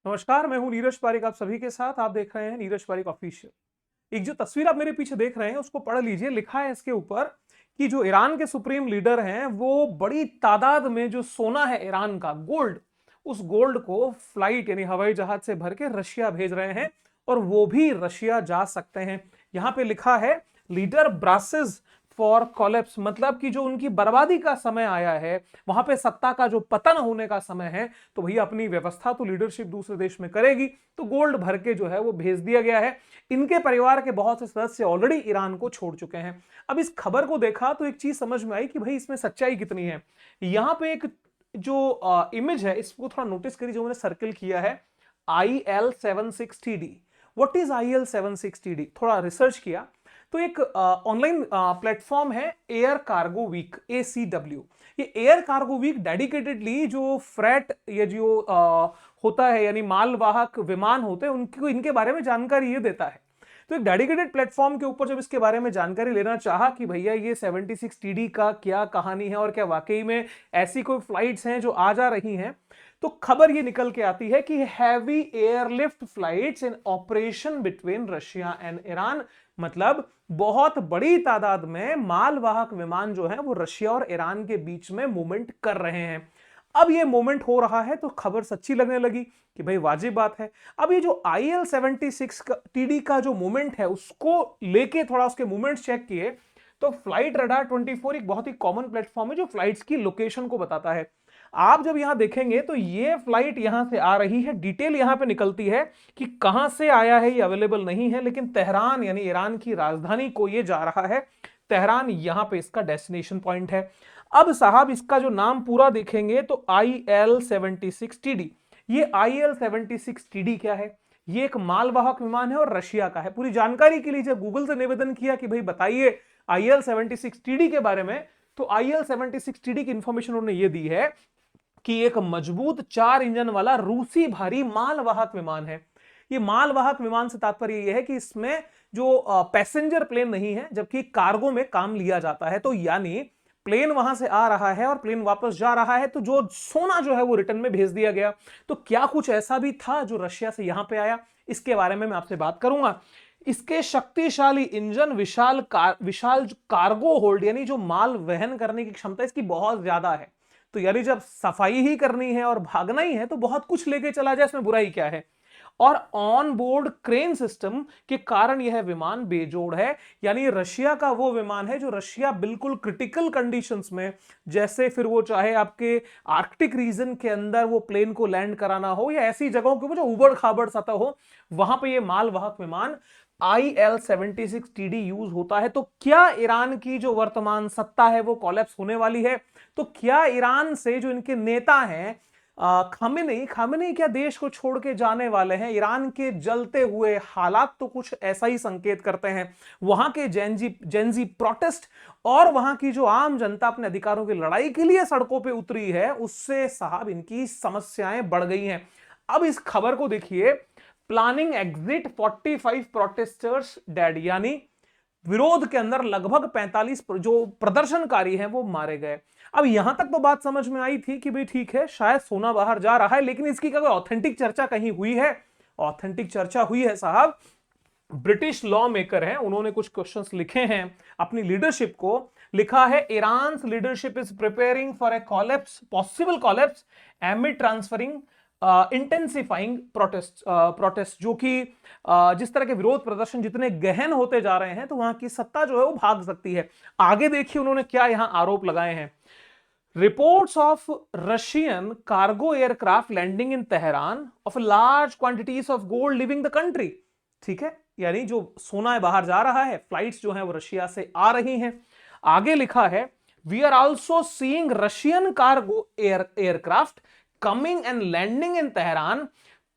नमस्कार, मैं हूं नीरज पारिक आप सभी के साथ। आप देख रहे हैं नीरज पारिक ऑफिशियल। एक जो तस्वीर आप मेरे पीछे देख रहे हैं उसको पढ़ लीजिए। लिखा है इसके ऊपर कि जो ईरान के सुप्रीम लीडर हैं वो बड़ी तादाद में जो सोना है ईरान का गोल्ड, उस गोल्ड को फ्लाइट यानी हवाई जहाज से भर के रशिया भेज रहे हैं और वो भी रशिया जा सकते हैं। यहां पे लिखा है लीडर ब्रासेस फॉर कोलैप्स, मतलब कि जो उनकी बर्बादी का समय आया है, वहां पे सत्ता का जो पतन होने का समय है, तो भैया अपनी व्यवस्था तो लीडरशिप दूसरे देश में करेगी, तो गोल्ड भर के जो है वो भेज दिया गया है। इनके परिवार के बहुत से सदस्य ऑलरेडी ईरान को छोड़ चुके हैं। अब इस खबर को देखा तो एक चीज समझ में आई कि भाई इसमें सच्चाई कितनी है। यहां पे एक जो इमेज है इसको थोड़ा नोटिस करिए, जो मैंने सर्कल किया है, IL-76TD। What is IL-76TD? थोड़ा रिसर्च किया तो एक ऑनलाइन प्लेटफॉर्म है एयर कार्गो वीक, ACW। ये एयर कार्गो वीक डेडिकेटेडली जो फ्रेट या जो होता है यानी मालवाहक विमान होते हैं उनको इनके बारे में जानकारी ये देता है। तो एक डेडिकेटेड प्लेटफॉर्म के ऊपर जब इसके बारे में जानकारी लेना चाहा कि भैया ये 76TD का क्या कहानी है और क्या वाकई में ऐसी कोई फ्लाइट्स हैं जो आ जा रही हैं, तो खबर ये निकल के आती है कि heavy airlift flights in operation between Russia and Iran, मतलब बहुत बड़ी तादाद में मालवाहक विमान जो है वो रशिया और ईरान के बीच में मूवमेंट कर रहे हैं। अब ये मूवमेंट हो रहा है तो खबर सच्ची लगने लगी कि भाई वाजिब बात है। अब ये जो IL-76 का TD का जो मूवमेंट है उसको लेके थोड़ा उसके मूवमेंट्स चेक किए तो फ्लाइट रडार 24 एक बहुत ही कॉमन प्लेटफॉर्म है जो फ्लाइट्स की लोकेशन को बताता है। आप जब यहां देखेंगे तो ये फ्लाइट यहां से आ रही है, डिटेल यहां पे निकलती है कि कहां से आया है ये अवेलेबल नहीं है, लेकिन तेहरान यानी ईरान की राजधानी को ये जा रहा है। तेहरान यहां पे इसका डेस्टिनेशन पॉइंट है। अब साहब इसका जो नाम पूरा देखेंगे तो IL-76TD। ये IL-76TD क्या है? ये एक मालवाहक विमान है और रशिया का है। पूरी जानकारी के लिए जब गूगल से निवेदन किया कि भाई बताइए IL-76TD के बारे में, तो IL-76TD की इंफॉर्मेशन उन्होंने ये दी है कि एक मजबूत 4 इंजन वाला रूसी भारी मालवाहक विमान है। ये मालवाहक विमान से तात्पर्य यह है कि इसमें जो पैसेंजर प्लेन नहीं है, जबकि कार्गो में काम लिया जाता है। तो यानी प्लेन वहां से आ रहा है और प्लेन वापस जा रहा है, तो जो सोना जो है वो रिटर्न में भेज दिया गया। तो क्या कुछ ऐसा भी था जो रशिया से यहां पे आया? इसके बारे में मैं आपसे बात करूंगा। इसके शक्तिशाली इंजन, विशाल कार्गो होल्ड यानी जो माल वहन करने की क्षमता इसकी बहुत ज्यादा है। तो यानी जब सफाई ही करनी है और भागना ही है तो बहुत कुछ लेके चला जाए, इसमें बुराई क्या है? और ऑन बोर्ड क्रेन सिस्टम के कारण यह विमान बेजोड़ है। यानी रशिया का वो विमान है जो रशिया बिल्कुल क्रिटिकल कंडीशंस में, जैसे फिर वो चाहे आपके आर्कटिक रीजन के अंदर वो प्लेन को लैंड कराना हो या ऐसी जगहों के ऊपर जो उबड़ खाबड़ सतह हो, वहां पे ये मालवाहक विमान IL-76TD यूज होता है। तो क्या ईरान की जो वर्तमान सत्ता है वो कोलैप्स होने वाली है? तो क्या ईरान से जो इनके नेता हैं खामेनेई क्या देश को छोड़ के जाने वाले हैं? ईरान के जलते हुए हालात तो कुछ ऐसा ही संकेत करते हैं। वहां के जेंजी प्रोटेस्ट और वहां की जो आम जनता अपने अधिकारों की लड़ाई के लिए सड़कों पे उतरी है, उससे साहब इनकी समस्याएं बढ़ गई हैं। अब इस खबर को देखिए, प्लानिंग एग्जिट 45 प्रोटेस्टर्स डेड, यानी विरोध के अंदर लगभग 45 जो प्रदर्शनकारी हैं वो मारे गए। अब यहां तक तो बात समझ में आई थी कि भाई ठीक है, शायद सोना बाहर जा रहा है, लेकिन इसकी क्या कोई ऑथेंटिक चर्चा कहीं हुई है? ऑथेंटिक चर्चा हुई है साहब। ब्रिटिश लॉ मेकर हैं, उन्होंने कुछ क्वेश्चंस लिखे हैं अपनी लीडरशिप को। लिखा है Iran leadership is preparing for a collapse, possible collapse एमिड transferring intensifying protest, जो कि जिस तरह के विरोध प्रदर्शन जितने गहन होते जा रहे हैं तो वहां की सत्ता जो है वो भाग सकती है। आगे देखिए उन्होंने क्या यहां आरोप लगाए हैं। Reports of Russian cargo aircraft landing in Tehran of large quantities of gold leaving the country. ठीक है, यानी जो सोना है बाहर जा रहा है, फ्लाइट्स जो है वो रशिया से आ रही हैं। आगे लिखा है we are also seeing Russian cargo aircraft coming and landing in Tehran,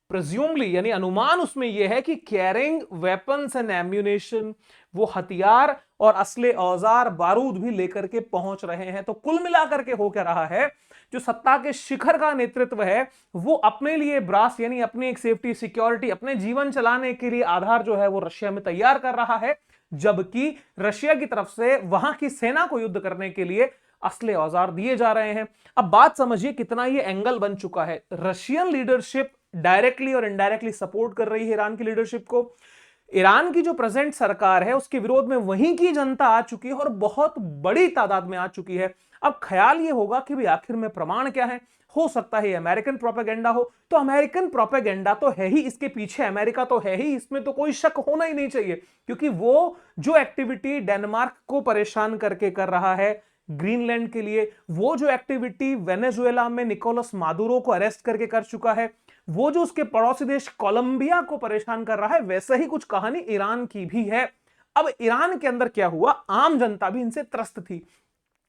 presumably, यानी अनुमान उसमें यह है कि कैरिंग वेपन्स एंड एम्यूनेशन, वो हथियार और असले औजार बारूद भी लेकर के पहुंच रहे हैं। तो कुल मिलाकर के हो क्या रहा है, जो सत्ता के शिखर का नेतृत्व है वो अपने लिए ब्रास यानी अपनी एक सेफ्टी सिक्योरिटी, अपने जीवन चलाने के लिए आधार जो है वो रशिया में तैयार कर रहा है, जबकि रशिया की तरफ से वहां की सेना को युद्ध करने के लिए असले औजार दिए जा रहे हैं। अब बात समझिए कितना ये एंगल बन चुका है। रशियन लीडरशिप डायरेक्टली और इनडायरेक्टली सपोर्ट कर रही है ईरान की लीडरशिप को। ईरान की जो प्रेजेंट सरकार है उसके विरोध में वहीं की जनता आ चुकी है और बहुत बड़ी तादाद में आ चुकी है। अब ख्याल ये होगा कि भाई आखिर में प्रमाण क्या है। हो सकता है अमेरिकन प्रोपेगेंडा हो, तो अमेरिकन प्रोपेगेंडा तो है ही, इसके पीछे अमेरिका तो है ही, इसमें तो कोई शक होना ही नहीं चाहिए। क्योंकि वो जो एक्टिविटी डेनमार्क को परेशान करके कर रहा है ग्रीनलैंड के लिए, वो जो एक्टिविटी वेनेजुएला में निकोलस मादुरो को अरेस्ट करके कर चुका है, वो जो उसके पड़ोसी देश कोलंबिया को परेशान कर रहा है, वैसे ही कुछ कहानी ईरान की भी है। अब ईरान के अंदर क्या हुआ, आम जनता भी इनसे त्रस्त थी,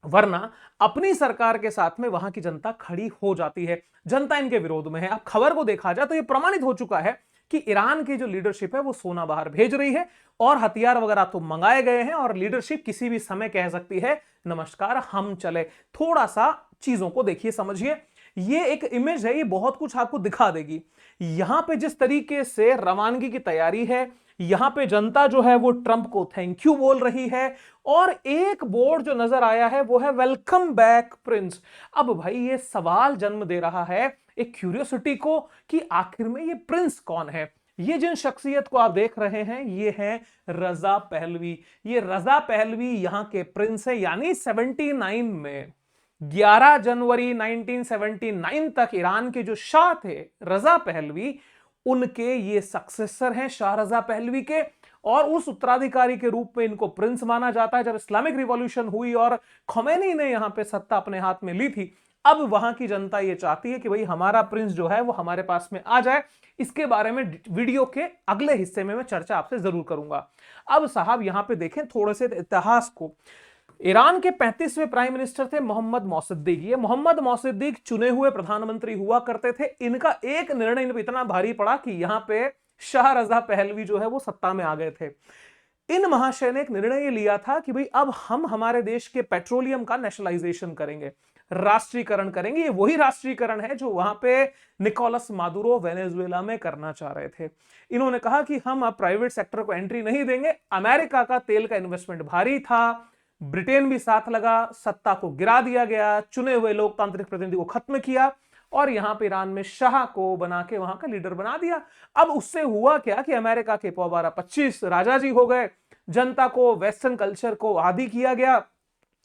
वरना अपनी सरकार के साथ में वहां की जनता खड़ी हो जाती है। जनता इनके विरोध में है। अब खबर को देखा जाए तो यह प्रमाणित हो चुका है कि ईरान की जो लीडरशिप है वो सोना बाहर भेज रही है और हथियार वगैरह तो मंगाए गए हैं और लीडरशिप किसी भी समय कह सकती है नमस्कार हम चले। थोड़ा सा चीजों को देखिए, समझिए। ये एक इमेज है, ये बहुत कुछ आपको दिखा देगी। यहां पे जिस तरीके से रवानगी की तैयारी है, यहां पे जनता जो है वो ट्रंप को थैंक यू बोल रही है और एक बोर्ड जो नजर आया है वो है वेलकम बैक प्रिंस। अब भाई ये सवाल जन्म दे रहा है एक क्यूरियोसिटी को कि आखिर में ये प्रिंस कौन है। ये जिन शख्सियत को आप देख रहे हैं ये है रजा पहलवी। ये रजा पहलवी यहां के प्रिंस है, यानी 79 में 11 जनवरी 1979 तक ईरान के जो शाह थे रजा पहलवी, उनके ये सक्सेसर हैं शाह रजा पहलवी के। और उस उत्तराधिकारी के रूप में इनको प्रिंस माना जाता है। जब इस्लामिक रिवॉल्यूशन हुई और खोमेनी ने यहां पे सत्ता अपने हाथ में ली थी, अब वहां की जनता ये चाहती है कि भाई हमारा प्रिंस जो है वो हमारे पास में आ जाए। इसके बारे में वीडियो के अगले हिस्से में मैं चर्चा आपसे जरूर करूंगा। अब साहब यहां पे देखें थोड़े से इतिहास को। ईरान के 35वें प्राइम मिनिस्टर थे मोहम्मद मौसद्दीक। ये मोहम्मद मौसद्दीक चुने हुए प्रधानमंत्री हुआ करते थे। इनका एक निर्णय इन पर इतना भारी पड़ा कि यहां पे शाह रजा पहलवी जो है वो सत्ता में आ गए थे। इन महाशय ने एक निर्णय लिया था कि भाई अब हम हमारे देश के पेट्रोलियम का नेशनलाइजेशन करेंगे, राष्ट्रीयकरण करेंगे। ये वही राष्ट्रीयकरण है जो वहां पे निकोलस मादुरो वेनेजुएला में करना चाह रहे थे। इन्होंने कहा कि हम अब प्राइवेट सेक्टर को एंट्री नहीं देंगे। अमेरिका का तेल का इन्वेस्टमेंट भारी था, ब्रिटेन भी साथ लगा, सत्ता को गिरा दिया गया, चुने हुए लोकतांत्रिक प्रतिनिधि को खत्म किया और यहां पे ईरान में शाह को बना के वहां का लीडर बना दिया। अब उससे हुआ क्या कि अमेरिका के 25 राजा जी हो गए, जनता को वेस्टर्न कल्चर को आदी किया गया,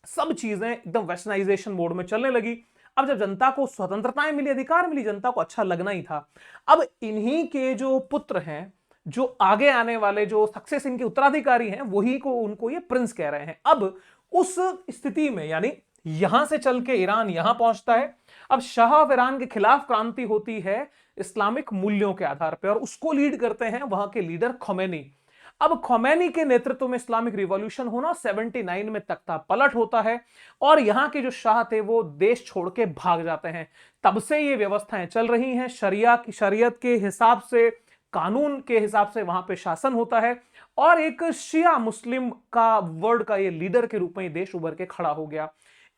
सब चीजें एकदम वेस्टर्नाइजेशन मोड में चलने लगी। अब जब जनता को स्वतंत्रताएं मिली, अधिकार मिली, जनता को अच्छा लगना ही था। अब इन्हीं के जो पुत्र हैं, जो आगे आने वाले जो सक्सेस इनके उत्तराधिकारी हैं, वही को उनको ये प्रिंस कह रहे हैं। अब उस स्थिति में यानी यहां से चल के ईरान यहां पहुंचता है। अब शाह ऑफ ईरान के खिलाफ क्रांति होती है इस्लामिक मूल्यों के आधार पर और उसको लीड करते हैं वहां के लीडर खोमेनी। अब खोमेनी के नेतृत्व में इस्लामिक रिवॉल्यूशन होना 79 में तख्ता पलट होता है और यहां के जो शाह थे वो देश छोड़ के भाग जाते हैं। तब से ये व्यवस्थाएं चल रही हैं, शरीयत के हिसाब से, कानून के हिसाब से वहां पे शासन होता है और एक शिया मुस्लिम का वर्ड का ये लीडर के रूप में ये देश उभर के खड़ा हो गया।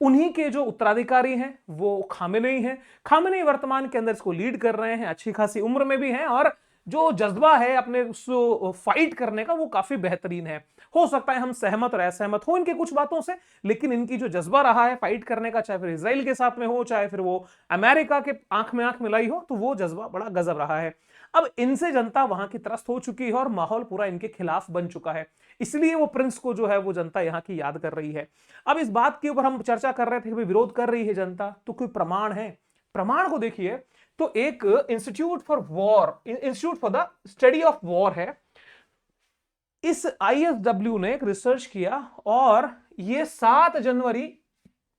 उन्हीं के जो उत्तराधिकारी हैं वो खामेनेई हैं। खामेनेई वर्तमान के अंदर इसको लीड कर रहे हैं, अच्छी खासी उम्र में भी हैं और जो जज्बा है अपने उसको फाइट करने का वो काफी बेहतरीन है। हो सकता है हम सहमत और असहमत हो इनके कुछ बातों से, लेकिन इनकी जो जज्बा रहा है फाइट करने का, चाहे फिर इजराइल के साथ में हो, चाहे फिर वो अमेरिका के आंख में आंख मिलाई हो, तो वो जज्बा बड़ा गजब रहा है। अब इनसे जनता वहां की त्रस्त हो चुकी है और माहौल पूरा इनके खिलाफ बन चुका है, इसलिए वो प्रिंस को जो है वो जनता यहाँ की याद कर रही है। अब इस बात के ऊपर हम चर्चा कर रहे थे कि विरोध कर रही है जनता, तो कोई प्रमाण है? प्रमाण को देखिए तो एक institute for the study of war है। इस ISW ने एक रिसर्च किया और ये 7 जनवरी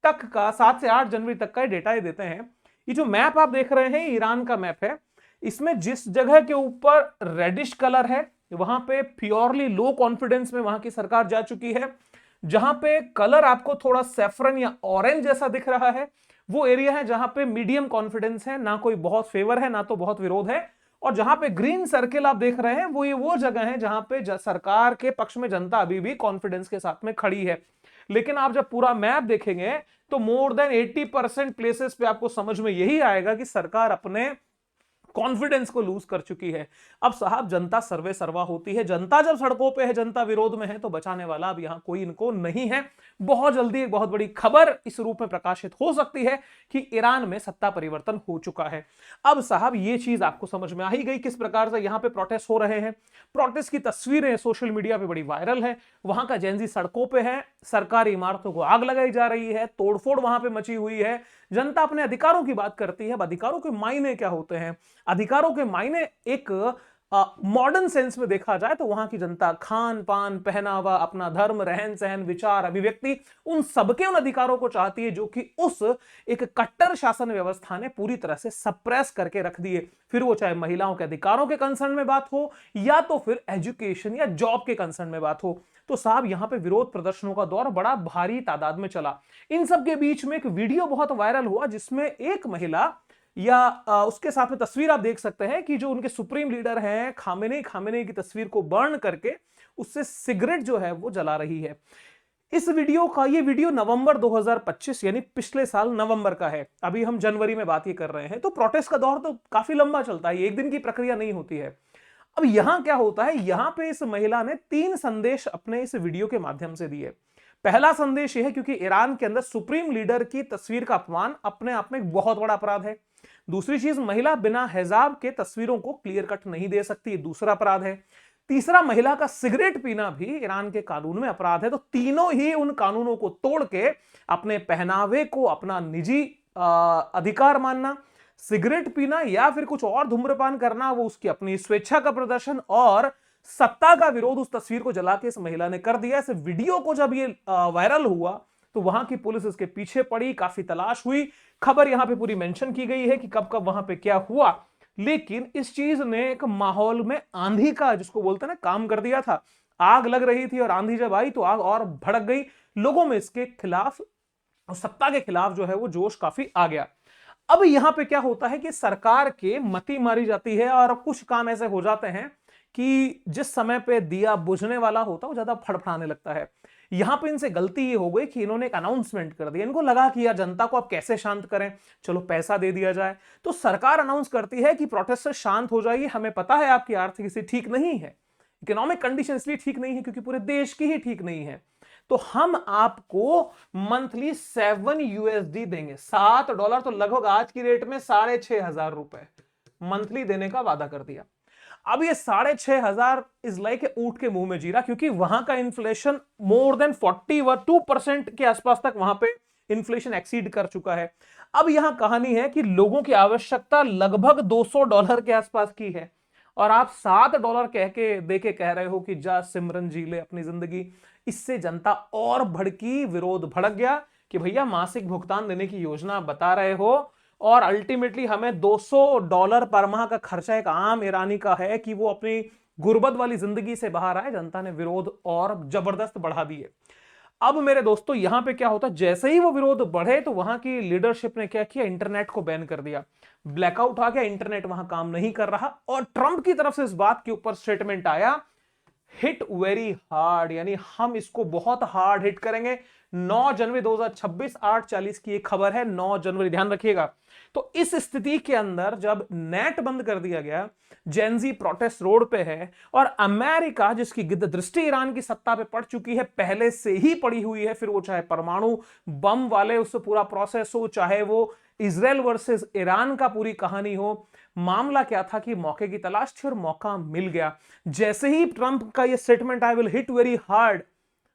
तक का, 7 से 8 जनवरी तक का डेटा देते हैं। ये जो मैप आप देख रहे हैं ईरान का मैप है। इसमें जिस जगह के ऊपर रेडिश कलर है वहां पे प्योरली लो कॉन्फिडेंस में वहां की सरकार जा चुकी है। जहां पे कलर आपको थोड़ा सैफरन या ऑरेंज जैसा दिख रहा है वो एरिया है जहां पे मीडियम कॉन्फिडेंस है, ना कोई बहुत फेवर है ना तो बहुत विरोध है। और जहां पे ग्रीन सर्किल आप देख रहे हैं वो जगह है जहां पे सरकार के पक्ष में जनता अभी भी कॉन्फिडेंस के साथ में खड़ी है। लेकिन आप जब पूरा मैप देखेंगे तो मोर देन 80% प्लेसेस पे आपको समझ में यही आएगा कि सरकार अपने कॉन्फिडेंस को लूज कर चुकी है। अब साहब जनता सर्वे सर्वा होती है, जनता जब सड़कों पे है, जनता विरोध में है, तो बचाने वाला अब यहां कोई इनको नहीं है। बहुत जल्दी एक बहुत बड़ी खबर इस रूप में प्रकाशित हो सकती है कि ईरान में सत्ता परिवर्तन हो चुका है। अब साहब ये चीज आपको समझ में आ ही गई किस प्रकार से यहां पे प्रोटेस्ट हो रहे हैं। प्रोटेस्ट की तस्वीरें सोशल मीडिया पे बड़ी वायरल है। वहां का जेनजी सड़कों पे है, सरकारी इमारतों को आग लगाई जा रही है, तोड़फोड़ वहां पे मची हुई है। जनता अपने अधिकारों की बात करती है। अब अधिकारों के मायने क्या होते हैं? अधिकारों के मायने एक मॉडर्न सेंस में देखा जाए तो वहां की जनता खान पान, पहनावा, अपना धर्म, रहन सहन, विचार, अभिव्यक्ति, उन सबके उन अधिकारों को चाहती है जो कि उस एक कट्टर शासन व्यवस्था ने पूरी तरह से सप्रेस करके रख दिए। फिर वो चाहे महिलाओं के अधिकारों के कंसर्न में बात हो या तो फिर एजुकेशन या जॉब के कंसर्न में बात हो। तो साहब यहां पे विरोध प्रदर्शनों का दौर बड़ा भारी तादाद में चला। इन सब के बीच में एक वीडियो बहुत वायरल हुआ जिसमें एक महिला या उसके साथ में तस्वीर आप देख सकते हैं कि जो उनके सुप्रीम लीडर हैं खामेनेई की तस्वीर को बर्न करके उससे सिगरेट जो है वो जला रही है। ये वीडियो नवंबर 2025 यानी पिछले साल नवंबर का है। अभी हम जनवरी में बात ये कर रहे हैं, तो प्रोटेस्ट का दौर तो काफी लंबा चलता है, एक दिन की प्रक्रिया नहीं होती है। अब यहां क्या होता है, यहां पे इस महिला ने 3 संदेश अपने इस वीडियो के माध्यम से दिए। पहला संदेश यह है क्योंकि ईरान के अंदर सुप्रीम लीडर की तस्वीर का अपमान अपने आप में एक बहुत बड़ा अपराध है। दूसरी चीज, महिला बिना हिजाब के तस्वीरों को क्लियर कट नहीं दे सकती, दूसरा अपराध है। तीसरा, महिला का सिगरेट पीना भी ईरान के कानून में अपराध है। तो तीनों ही उन कानूनों को तोड़ के अपने पहनावे को अपना निजी अधिकार मानना, सिगरेट पीना या फिर कुछ और धूम्रपान करना वो उसकी अपनी स्वेच्छा का प्रदर्शन, और सत्ता का विरोध उस तस्वीर को जला के इस महिला ने कर दिया। इस वीडियो को जब ये वायरल हुआ तो वहां की पुलिस इसके पीछे पड़ी, काफी तलाश हुई। खबर यहां पे पूरी मेंशन की गई है कि कब कब वहां पे क्या हुआ, लेकिन इस चीज ने एक माहौल में आंधी का, जिसको बोलते हैं ना, काम कर दिया था। आग लग रही थी और आंधी जब आई तो आग और भड़क गई। लोगों में इसके खिलाफ और सत्ता के खिलाफ जो है वो जोश काफी आ गया। अब यहां पे क्या होता है कि सरकार के मती मारी जाती है और कुछ काम ऐसे हो जाते हैं कि जिस समय पे दिया बुझने वाला होता है वो ज्यादा फड़फड़ाने लगता है। यहां पे इनसे गलती ये हो गई कि इन्होंने एक अनाउंसमेंट कर दिया। इनको लगा कि यार जनता को अब कैसे शांत करें, चलो पैसा दे दिया जाए। तो सरकार अनाउंस करती है कि प्रोटेस्टर शांत हो जाइए, हमें पता है आपकी आर्थिक स्थिति ठीक नहीं है, इकोनॉमिक कंडीशन इसलिए ठीक नहीं है क्योंकि पूरे देश की ही ठीक नहीं है, तो हम आपको मंथली 7 USD देंगे। $7 तो लगभग आज की रेट में 6,500 रुपए मंथली देने का वादा कर दिया। अब ये 6,500 इज लाइक ऊंट के मुंह में जीरा, क्योंकि वहां का इन्फ्लेशन मोर देन 42% के आसपास तक वहां पे इन्फ्लेशन एक्सीड कर चुका है। अब यहां कहानी है कि लोगों की आवश्यकता लगभग $200 के आसपास की है और आप $7 कह के देके कह रहे हो कि जा सिमरन जी ले अपनी जिंदगी। इससे जनता और भड़की, विरोध भड़क गया कि भैया मासिक भुगतान देने की योजना बता रहे हो और अल्टीमेटली हमें $200 पर माह का खर्चा एक आम ईरानी का है कि वो अपनी गुर्बत वाली जिंदगी से बाहर आए। जनता ने विरोध और जबरदस्त बढ़ा दिए। अब मेरे दोस्तों यहां पे क्या होता, जैसे ही वो विरोध बढ़े तो वहां की लीडरशिप ने क्या किया, इंटरनेट को बैन कर दिया। ब्लैकआउट आ गया, इंटरनेट वहां काम नहीं कर रहा और ट्रंप की तरफ से इस बात के ऊपर स्टेटमेंट आया, हिट वेरी हार्ड, यानी हम इसको बहुत हार्ड हिट करेंगे। 9 जनवरी 2026 8:40 की एक खबर है, 9 जनवरी, ध्यान रखिएगा। तो इस स्थिति के अंदर जब नेट बंद कर दिया गया, जेनजी प्रोटेस्ट रोड पे है और अमेरिका जिसकी गिद्ध दृष्टि ईरान की सत्ता पे पड़ चुकी है, पहले से ही पड़ी हुई है, फिर वो चाहे परमाणु बम वाले उससे पूरा प्रोसेस हो, चाहे वो इजराइल वर्सेस ईरान का पूरी कहानी हो। मामला क्या था कि मौके की तलाश थी और मौका मिल गया। जैसे ही ट्रंप का ये statement, I will hit very hard,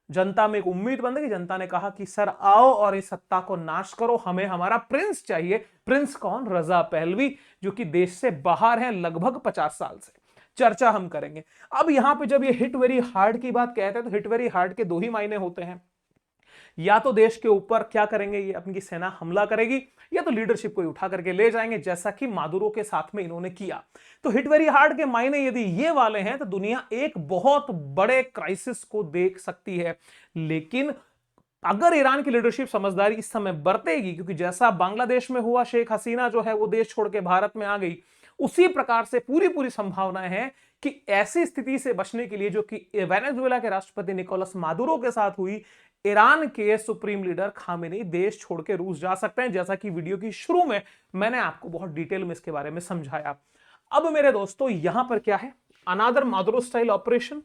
जनता में एक उम्मीद बन गई। जनता ने कहा कि सर आओ और इस सत्ता को नाश करो, हमें हमारा प्रिंस चाहिए। प्रिंस कौन? रजा पहलवी, जो कि देश से बाहर हैं लगभग 50 साल से। चर्चा हम करेंगे। अब यहां पे जब ये हिट वेरी हार्ड की बात कहते हैं तो हिट वेरी हार्ड के 2 ही मायने होते हैं, या तो देश के ऊपर क्या करेंगे, ये अपनी सेना हमला करेगी, या तो लीडरशिप को उठा करके ले जाएंगे, जैसा कि मादुरो के साथ में इन्होंने किया। तो हिट वेरी हार्ड के मायने यदि ये वाले हैं तो दुनिया एक बहुत बड़े क्राइसिस को देख सकती है। लेकिन अगर ईरान की लीडरशिप समझदारी इस समय बरतेगी, क्योंकि जैसा बांग्लादेश में हुआ, शेख हसीना जो है वो देश छोड़ के भारत में आ गई, उसी प्रकार से पूरी संभावनाएं हैं कि ऐसी स्थिति से बचने के लिए जो कि वेनेजुएला के राष्ट्रपति निकोलस मादुरो के साथ हुई, ईरान के सुप्रीम लीडर खामेनेई देश छोड़ के रूस जा सकते हैं, जैसा कि वीडियो की शुरू में मैंने आपको बहुत डिटेल में इसके बारे में समझाया। अब मेरे दोस्तों यहां पर क्या है, अनादर मादुरो स्टाइल ऑपरेशन।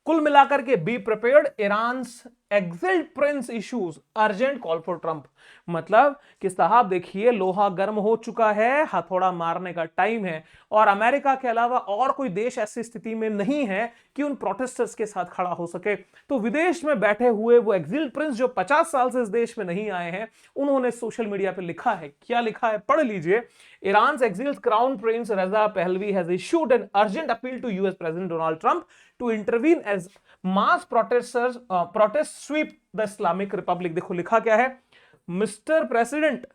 कुल मिलाकर के be prepared, Iran's exiled prince issues urgent call for Trump. मतलब कि साहब देखिए, लोहा गर्म हो चुका है, हथौड़ा मारने का टाइम है, और अमेरिका के अलावा और कोई देश ऐसी स्थिति में नहीं है कि उन प्रोटेस्टर्स के साथ खड़ा हो सके। तो विदेश में बैठे हुए वो एक्सिल्ड प्रिंस जो 50 साल से इस देश में नहीं आए हैं, उन्होंने सोशल मीडिया पर लिखा है, क्या लिखा है पढ़ लीजिए। Iran's exiled crown prince Reza Pahlavi has issued an urgent appeal to US president Donald Trump to intervene as mass protests sweep the Islamic Republic। देखो लिखा क्या है, mister president,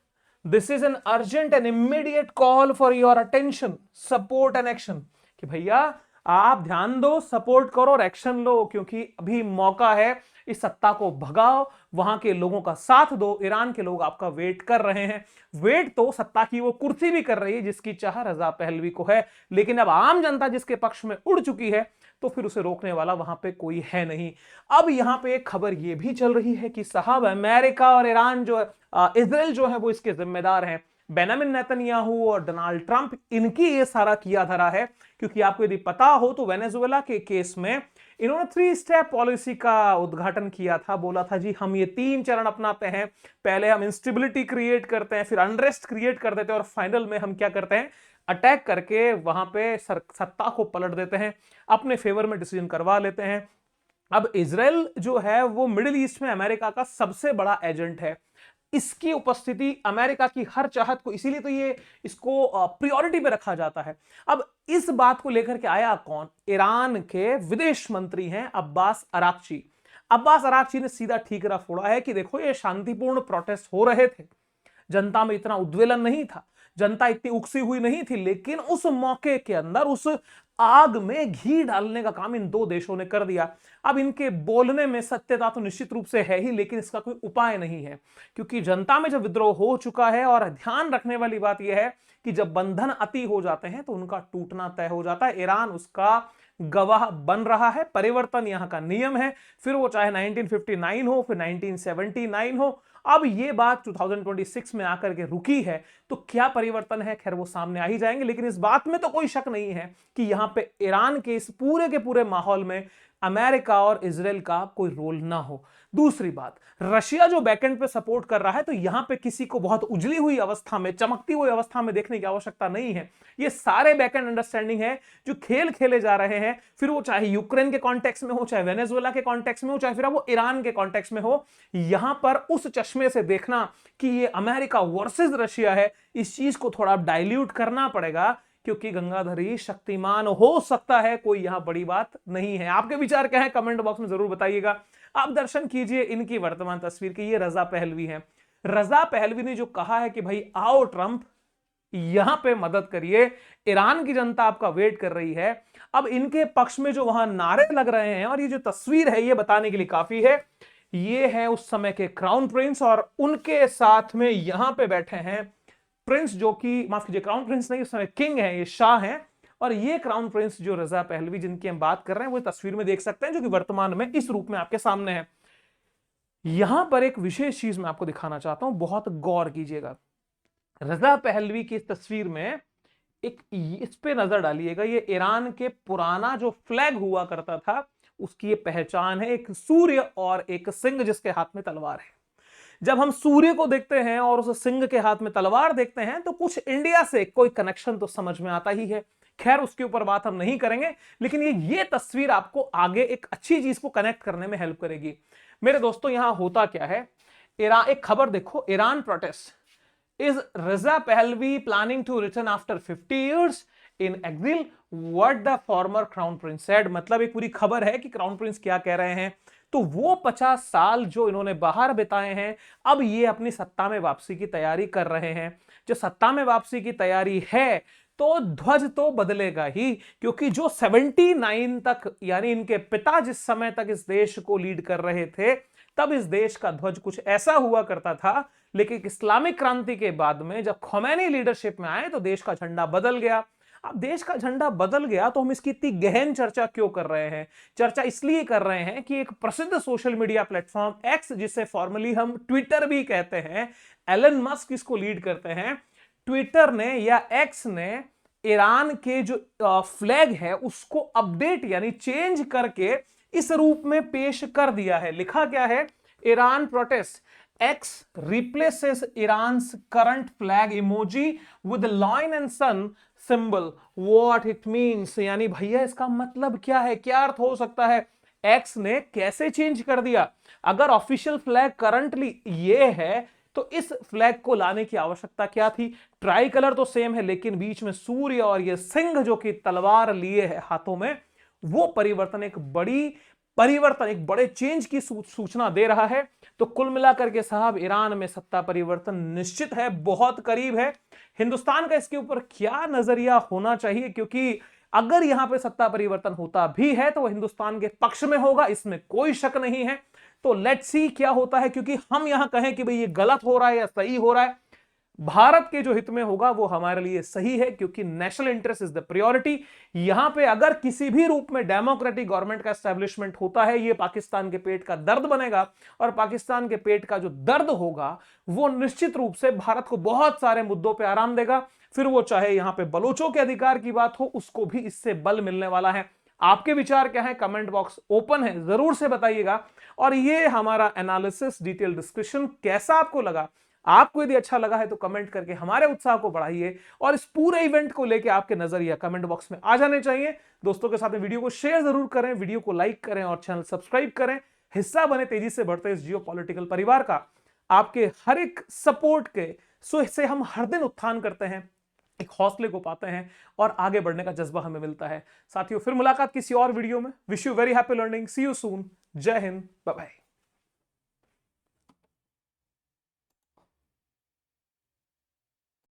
this is an urgent and immediate call for your attention, support and action. कि भैया आप ध्यान दो, support करो और एक्शन लो, क्योंकि अभी मौका है, इस सत्ता को भगाओ, वहां के लोगों का साथ दो। ईरान के लोग आपका वेट कर रहे हैं। वेट तो सत्ता की वो कुर्सी भी कर रही है जिसकी चाह रजा पहलवी को है, लेकिन अब आम जनता जिसके पक्ष में उड़ चुकी है, तो फिर उसे रोकने वाला वहां पे कोई है नहीं। अब यहां पे एक खबर यह भी चल रही है कि साहब अमेरिका और ईरान जो इजराइल जो है वो इसके जिम्मेदार हैं। बेंजामिन नेतन्याहू और डोनाल्ड ट्रंप, इनकी ये सारा किया धरा है। क्योंकि आपको यदि पता हो तो वेनेजुएला के केस में इन्होंने 3 स्टेप पॉलिसी का उद्घाटन किया था। बोला था जी हम ये 3 चरण अपनाते हैं, पहले हम इंस्टेबिलिटी क्रिएट करते हैं, फिर अनरेस्ट क्रिएट कर देते हैं, और फाइनल में हम क्या करते हैं, अटैक करके वहां पे सत्ता को पलट देते हैं, अपने फेवर में डिसीजन करवा लेते हैं। अब इजराइल जो है वो मिडिल ईस्ट में अमेरिका का सबसे बड़ा एजेंट है। इसकी उपस्थिति अमेरिका की हर चाहत को, इसीलिए तो ये इसको प्रायोरिटी पे रखा जाता है। अब इस बात को लेकर के आया कौन, ईरान के विदेश मंत्री हैं अब्बास अराक्ची। अब्बास अराक्ची ने सीधा ठीकरा फोड़ा है कि देखो ये शांतिपूर्ण प्रोटेस्ट हो रहे थे, जनता में इतना उद्वेलन नहीं था, जनता इतनी उकसी हुई नहीं थी, लेकिन उस मौके के अंदर उस आग में घी डालने का काम इन 2 देशों ने कर दिया। अब इनके बोलने में सत्यता तो निश्चित रूप से है ही, लेकिन इसका कोई उपाय नहीं है, क्योंकि जनता में जब विद्रोह हो चुका है, और ध्यान रखने वाली बात यह है कि जब बंधन अति हो जाते हैं तो उनका टूटना तय हो जाता है। ईरान उसका गवाह बन रहा है। परिवर्तन यहां का नियम है, फिर वो चाहे 1959 हो, फिर 1979 हो। अब ये बात 2026 में आकर के रुकी है, तो क्या परिवर्तन है, खैर वो सामने आ ही जाएंगे। लेकिन इस बात में तो कोई शक नहीं है कि यहां पे ईरान के इस पूरे के पूरे माहौल में अमेरिका और इजराइल का कोई रोल ना हो। दूसरी बात, रशिया जो बैकएंड पे सपोर्ट कर रहा है, तो यहां पे किसी को बहुत उजली हुई अवस्था में, चमकती हुई अवस्था में देखने की आवश्यकता नहीं है। ये सारे बैकएंड अंडरस्टैंडिंग है जो खेल खेले जा रहे हैं, फिर वो चाहे यूक्रेन के कॉन्टेक्स्ट में हो, चाहे वेनेजुएला के कॉन्टेक्स्ट में हो, चाहे फिर वो ईरान के कॉन्टेक्स्ट में हो। यहां पर उस चश्मे से देखना कि ये अमेरिका वर्सेस रशिया है, इस चीज को थोड़ा डाइल्यूट करना पड़ेगा, क्योंकि गंगाधरी शक्तिमान हो सकता है, कोई यहां बड़ी बात नहीं है। आपके विचार क्या है कमेंट बॉक्स में जरूर बताइएगा। आप दर्शन कीजिए इनकी वर्तमान तस्वीर की, ये रजा पहलवी है। रजा पहलवी ने जो कहा है कि भाई आओ ट्रंप यहां पे मदद करिए, ईरान की जनता आपका वेट कर रही है। अब इनके पक्ष में जो वहां नारे लग रहे हैं, और ये जो तस्वीर है ये बताने के लिए काफी है, ये है उस समय के क्राउन प्रिंस, और उनके साथ में यहां पे बैठे हैं प्रिंस, जो कि माफ कीजिए क्राउन प्रिंस नहीं, उस समय किंग है, ये शाह हैं। और ये क्राउन प्रिंस जो रजा पहलवी जिनकी हम बात कर रहे हैं, वो तस्वीर में देख सकते हैं, जो कि वर्तमान में इस रूप में आपके सामने है। यहां पर एक विशेष चीज मैं आपको दिखाना चाहता हूं, बहुत गौर कीजिएगा। रजा पहलवी की इस तस्वीर में एक इस पे नजर डालिएगा, ये ईरान के पुराना जो फ्लैग हुआ करता था उसकी ये पहचान है, एक सूर्य और एक सिंह जिसके हाथ में तलवार है। जब हम सूर्य को देखते हैं और उस सिंह के हाथ में तलवार देखते हैं, तो कुछ इंडिया से कोई कनेक्शन तो समझ में आता ही है। खैर उसके ऊपर बात हम नहीं करेंगे, लेकिन ये तस्वीर आपको आगे एक अच्छी चीज को कनेक्ट करने में हेल्प करेगी। मेरे दोस्तों यहां होता क्या है, ईरान, एक खबर देखो, Iran protest, is Reza Pahlavi planning to return after 50 years in exile, what the former crown prince said. मतलब एक पूरी खबर है कि क्राउन प्रिंस क्या कह रहे हैं। तो वो 50 साल जो इन्होंने बाहर बिताए हैं, अब ये अपनी सत्ता में वापसी की तैयारी कर रहे हैं। जो सत्ता में वापसी की तैयारी है, तो ध्वज तो बदलेगा ही, क्योंकि जो 79 तक, यानी इनके पिता जिस समय तक इस देश को लीड कर रहे थे, तब इस देश का ध्वज कुछ ऐसा हुआ करता था। लेकिन इस्लामिक क्रांति के बाद में जब खोमैनी लीडरशिप में आए, तो देश का झंडा बदल गया। अब देश का झंडा बदल गया, तो हम इसकी इतनी गहन चर्चा क्यों कर रहे हैं? चर्चा इसलिए कर रहे हैं कि एक प्रसिद्ध सोशल मीडिया प्लेटफॉर्म एक्स, जिसे फॉर्मली हम ट्विटर भी कहते हैं, एलन मस्क इसको लीड करते हैं, ट्विटर ने या एक्स ने ईरान के जो फ्लैग है उसको अपडेट यानी चेंज करके इस रूप में पेश कर दिया है। लिखा क्या है, Iran protest, X replaces Iran's current flag emoji with the lion and sun symbol. What it means, यानी भैया इसका मतलब क्या है, क्या अर्थ हो सकता है, X ने कैसे चेंज कर दिया। अगर ऑफिशियल फ्लैग करंटली ये है तो इस फ्लैग को लाने की आवश्यकता क्या थी। ट्राई कलर तो सेम है लेकिन बीच में सूर्य और ये सिंह जो कि तलवार लिए है हाथों में, वो परिवर्तन एक बड़े चेंज की सूचना दे रहा है। तो कुल मिलाकर के साहब ईरान में सत्ता परिवर्तन निश्चित है, बहुत करीब है। हिंदुस्तान का इसके ऊपर क्या नजरिया होना चाहिए, क्योंकि अगर यहां पे सत्ता परिवर्तन होता भी है तो वह हिंदुस्तान के पक्ष में होगा, इसमें कोई शक नहीं है। तो लेट्स सी क्या होता है, क्योंकि हम यहां कहें कि भाई ये गलत हो रहा है या सही हो रहा है, भारत के जो हित में होगा वो हमारे लिए सही है, क्योंकि national interest is the priority. यहां पे अगर किसी भी रूप में डेमोक्रेटिक गवर्नमेंट का एस्टेब्लिशमेंट होता है, ये पाकिस्तान के पेट का दर्द बनेगा, और पाकिस्तान के पेट का जो दर्द होगा वो निश्चित रूप से भारत को बहुत सारे मुद्दों पे आराम देगा। फिर वो चाहे यहां पे बलोचों के अधिकार की बात हो, उसको भी इससे बल मिलने वाला है। आपके विचार क्या है, कमेंट बॉक्स ओपन है, जरूर से बताइएगा। और ये हमारा एनालिसिस डिटेल डिस्कशन कैसा आपको लगा, आपको यदि अच्छा लगा है तो कमेंट करके हमारे उत्साह को बढ़ाइए, और इस पूरे इवेंट को लेकर आपके नजरिया कमेंट बॉक्स में आ जाने चाहिए। दोस्तों के साथ में वीडियो को शेयर जरूर करें, वीडियो को लाइक करें और चैनल सब्सक्राइब करें। हिस्सा बने तेजी से बढ़ते इस जियो पॉलिटिकल परिवार का। आपके हर एक सपोर्ट के से हम हर दिन उत्थान करते हैं, एक हौसले को पाते हैं और आगे बढ़ने का जज्बा हमें मिलता है। साथियों, फिर मुलाकात किसी और वीडियो में। Wish you very happy learning, see you soon, जय हिंद, बाय बाय।